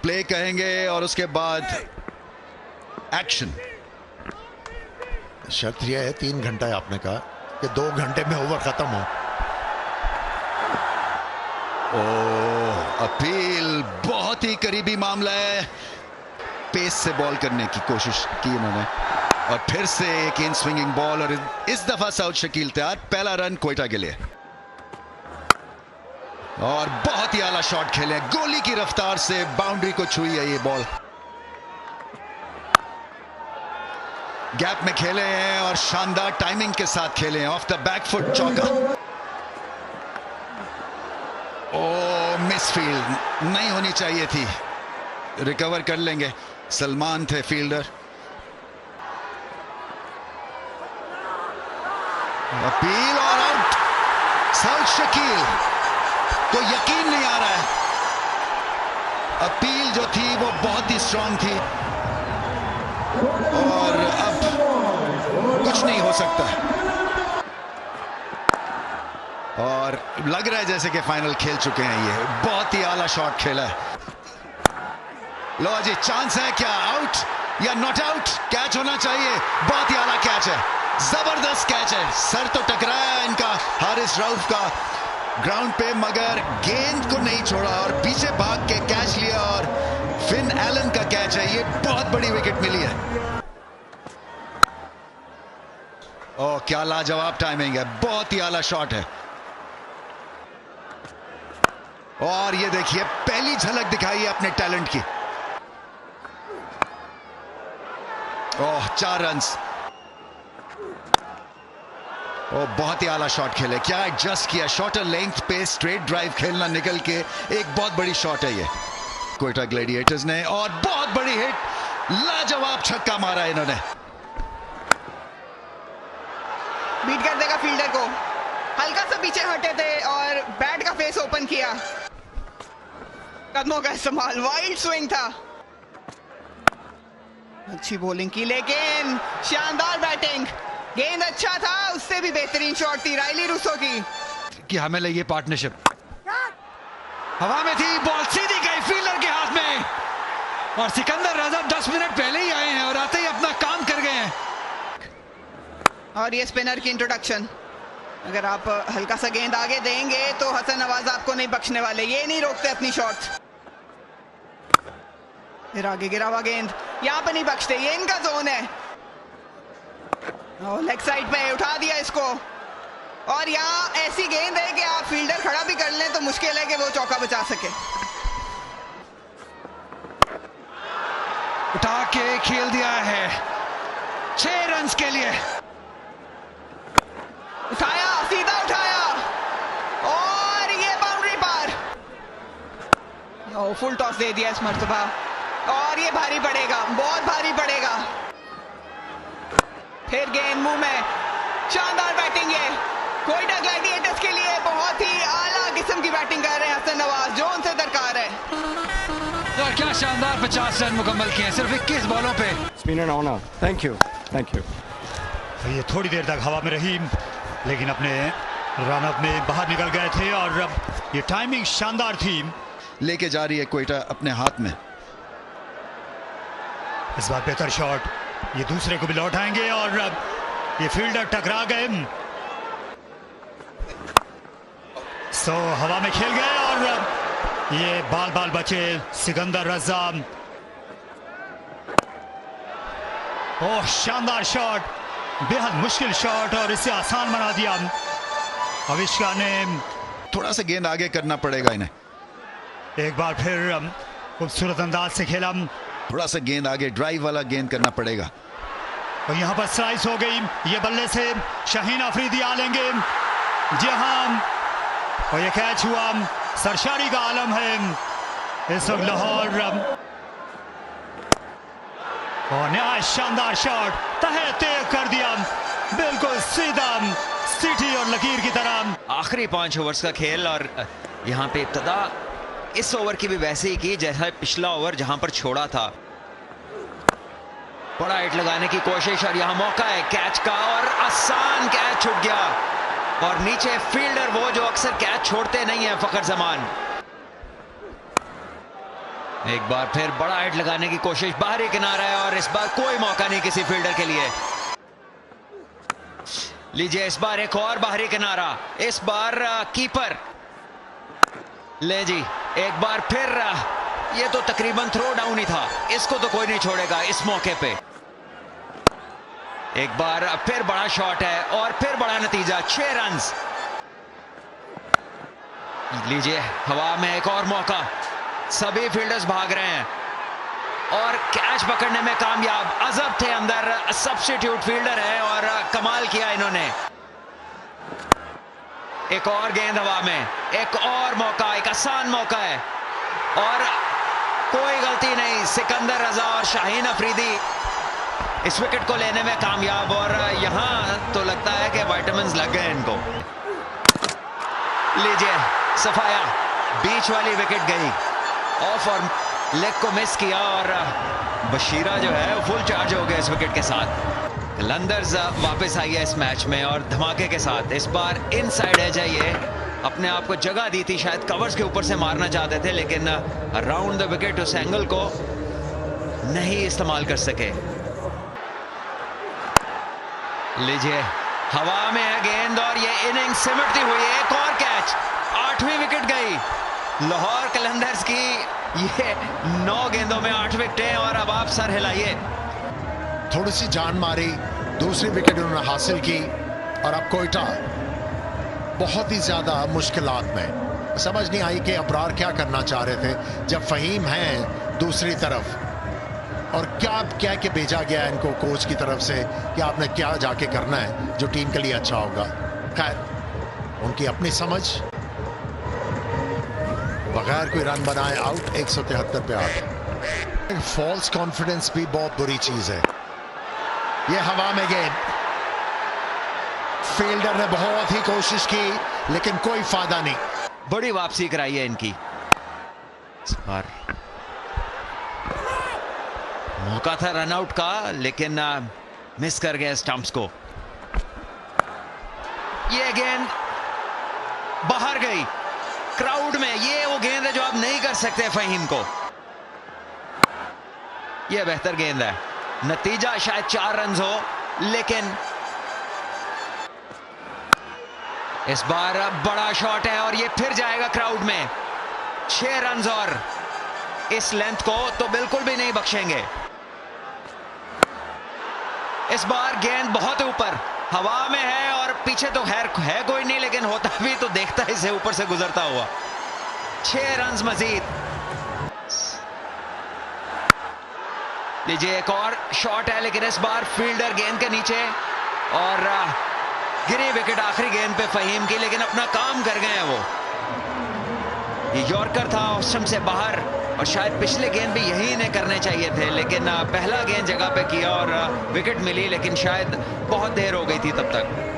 Play कहेंगे और उसके बाद एक्शन। शर्त यह है 3 घंटा है, आपने कहा कि 2 घंटे में ओवर खत्म हो। अपील, बहुत ही करीबी मामला है। पेस से बॉल करने की कोशिश की उन्होंने और फिर से एक इन स्विंगिंग बॉल और इस दफा साउथ शकील तैयार। पहला रन कोयटा के लिए और बहुत ही आला शॉट खेले, गोली की रफ्तार से बाउंड्री को छुई है ये बॉल। गैप में खेले हैं और शानदार टाइमिंग के साथ खेले हैं। ऑफ द बैक फुट चौका। मिसफील्ड, नहीं होनी चाहिए थी। रिकवर कर लेंगे, सलमान थे फील्डर। अपील और आउट। साउथ शकील को यकीन नहीं आ रहा है। अपील जो थी वो बहुत ही स्ट्रांग थी और अब कुछ नहीं हो सकता और लग रहा है जैसे कि फाइनल खेल चुके हैं। ये बहुत ही आला शॉट खेला है। लो जी, चांस है क्या? आउट या नॉट आउट? कैच होना चाहिए। बहुत ही आला कैच है, जबरदस्त कैच है। सर तो टकराया इनका हारिस रऊफ का ग्राउंड पे, मगर गेंद को नहीं छोड़ा और पीछे भाग के कैच लिया और फिन एलन का कैच है। ये बहुत बड़ी विकेट मिली है। ओह, क्या लाजवाब टाइमिंग है, बहुत ही आला शॉट है। और ये देखिए, पहली झलक दिखाई है अपने टैलेंट की। ओह, 4 रन्स। ओह, बहुत ही आला शॉट खेले। क्या एडजस्ट किया, शॉर्टर लेंथ पे स्ट्रेट ड्राइव खेलना निकल के, एक बहुत बड़ी शॉट है ये कोयटा ग्लैडिएटर्स ने और बहुत बड़ी हिट, लाजवाब छक्का मारा इन्होंने। बीट कर देगा फील्डर को। हल्का सा पीछे हटे थे और बैट का फेस ओपन किया। कदमों का इस्तेमाल, वाइल्ड स्विंग था। अच्छी बॉलिंग की, लेकिन शानदार बैटिंग। गेंद अच्छा था, उससे भी बेहतरीन शॉट थी राइली रूसो की। कि हमें लगी पार्टनरशिप। हवा में थी, बॉल सीधी गई फील्डर के हाथ में और सिकंदर रजा 10 मिनट पहले ही आए हैं और आते ही अपना काम कर गए हैं। और ये स्पिनर की इंट्रोडक्शन। अगर आप हल्का सा गेंद आगे देंगे तो हसन नवाज आपको नहीं बख्शने वाले। ये नहीं रोकते अपनी शॉट्स। फिर आगे गिरा हुआ गेंद, यहाँ पे नहीं बख्शते, ये इनका जोन है। लेग साइड पे उठा दिया इसको और यहाँ ऐसी गेंद है कि आप फील्डर खड़ा भी कर लें तो मुश्किल है कि वो चौका बचा सके। उठा के खेल दिया है 6 रन्स के लिए। उठाया, सीधा उठाया और ये बाउंड्री पार। फुल टॉस दे दिया इस मर्तबा और ये भारी पड़ेगा, बहुत भारी पड़ेगा। फिर गेंद मुंह में। शानदार बैटिंग है कोयटा ग्लैडिएटर्स के लिए। बहुत ही आला किस्म की बैटिंग कर रहे हैं हसन नवाज, जो उनसे दरकार है। और क्या शानदार 50 रन मुकम्मल किए सिर्फ 21 बॉलों पे। Spinner honour, thank you, thank you. ये थोड़ी देर तक हवा में रही लेकिन अपने रन अप में बाहर निकल गए थे और ये टाइमिंग शानदार थी। लेके जा रही है कोयटा अपने हाथ में। इस बार बेहतर शॉट, ये दूसरे को भी लौटाएंगे और ये फील्डर टकरा गए। हवा में खेल गए और ये बाल बाल बचे सिकंदर रजा। ओह, शानदार शॉट, बेहद मुश्किल शॉट और इसे आसान बना दिया अविष्का ने। थोड़ा सा गेंद आगे करना पड़ेगा इन्हें। एक बार फिर खूबसूरत अंदाज से खेला। थोड़ा सा गेंद आगे, ड्राइव वाला गेंद करना पड़ेगा। और यहाँ पर स्लाइस हो गई। ये बल्ले से शाहीन अफरीदी आ लेंगे। जी हाँ, और ये कैच हुआ। सरशारी का आलम है इस वक्त लाहौर। और नया शानदार शॉट तहे तेज कर दिया, बिल्कुल सीधा सीटी और लकीर की तरह। आखिरी 5 ओवर्स का खेल और यहाँ पे इब्तदा इस ओवर की भी वैसे ही की जैसा पिछला ओवर जहां पर छोड़ा था। बड़ा हिट लगाने की कोशिश और यहाँ मौका है कैच का और आसान कैच छूट गया और नीचे फील्डर वो जो अक्सर कैच छोड़ते नहीं है, फखर जमान। एक बार फिर बड़ा हिट लगाने की कोशिश, बाहरी किनारा है और इस बार कोई मौका नहीं किसी फील्डर के लिए। लीजिए इस बार एक और बाहरी किनारा, इस बार कीपर। ले जी एक बार फिर ये तो तकरीबन थ्रो डाउन ही था, इसको तो कोई नहीं छोड़ेगा इस मौके पे। एक बार फिर बड़ा शॉट है और फिर बड़ा नतीजा, 6 रन्स। लीजिए हवा में एक और मौका, सभी फील्डर्स भाग रहे हैं और कैच पकड़ने में कामयाब। अजब थे अंदर, सब्स्टिट्यूट फील्डर है और कमाल किया इन्होंने। एक और गेंद हवा में, एक और मौका, एक आसान मौका है और कोई गलती नहीं। सिकंदर रजा और शाहीन अफरीदी इस विकेट को लेने में कामयाब और यहां तो लगता है कि विटामिन्स लग गए इनको। लीजिए सफाया, बीच वाली विकेट गई ऑफ और लेग को मिस किया और बशीरा जो है फुल चार्ज हो गया इस विकेट के साथ। कलंदर्स वापस आई है इस मैच में और धमाके के साथ। इस बार इनसाइड है जाइए, अपने आप को जगह दी थी, शायद कवर्स के ऊपर से मारना चाहते थे लेकिन अराउंड द विकेट उस एंगल को नहीं इस्तेमाल कर सके। लीजिए हवा में है गेंद और ये इनिंग सिमटती हुई है। एक और कैच, 8वीं विकेट गई लाहौर कलंदर्स की। ये 9 गेंदों में 8 विकेटें और अब आप सर हिलाइए। थोड़ी सी जान मारी, दूसरी विकेट उन्होंने हासिल की और अब कोयटा बहुत ही ज्यादा मुश्किलात में। समझ नहीं आई कि अबरार क्या करना चाह रहे थे जब फहीम हैं दूसरी तरफ, और क्या कह के भेजा गया इनको कोच की तरफ से कि आपने क्या जाके करना है जो टीम के लिए अच्छा होगा। खैर उनकी अपनी समझ, बगैर कोई रन बनाए आउट, 173 पे आउट। फॉल्स कॉन्फिडेंस भी बहुत बुरी चीज है। ये हवा में गेंद, फील्डर ने बहुत ही कोशिश की लेकिन कोई फायदा नहीं। बड़ी वापसी कराई है इनकी। मौका था रनआउट का लेकिन मिस कर गए स्टंप्स को। ये गेंद बाहर गई क्राउड में। ये वो गेंद है जो आप नहीं कर सकते फहीम को। ये बेहतर गेंद है, नतीजा शायद 4 रन हो लेकिन इस बार बड़ा शॉट है और ये फिर जाएगा क्राउड में। 6 रन और इस लेंथ को तो बिल्कुल भी नहीं बख्शेंगे। इस बार गेंद बहुत ऊपर हवा में है और पीछे तो है कोई नहीं लेकिन होता भी तो देखता इसे ऊपर से गुजरता हुआ। 6 रन मजीद। लीजिए एक और शॉट है लेकिन इस बार फील्डर गेंद के नीचे और गिरी विकेट आखिरी गेंद पे फहीम की, लेकिन अपना काम कर गए हैं वो। ये यॉर्कर था ऑस्ट्रम से बाहर और शायद पिछले गेंद भी यही इन्हें करने चाहिए थे लेकिन पहला गेंद जगह पे किया और विकेट मिली, लेकिन शायद बहुत देर हो गई थी तब तक।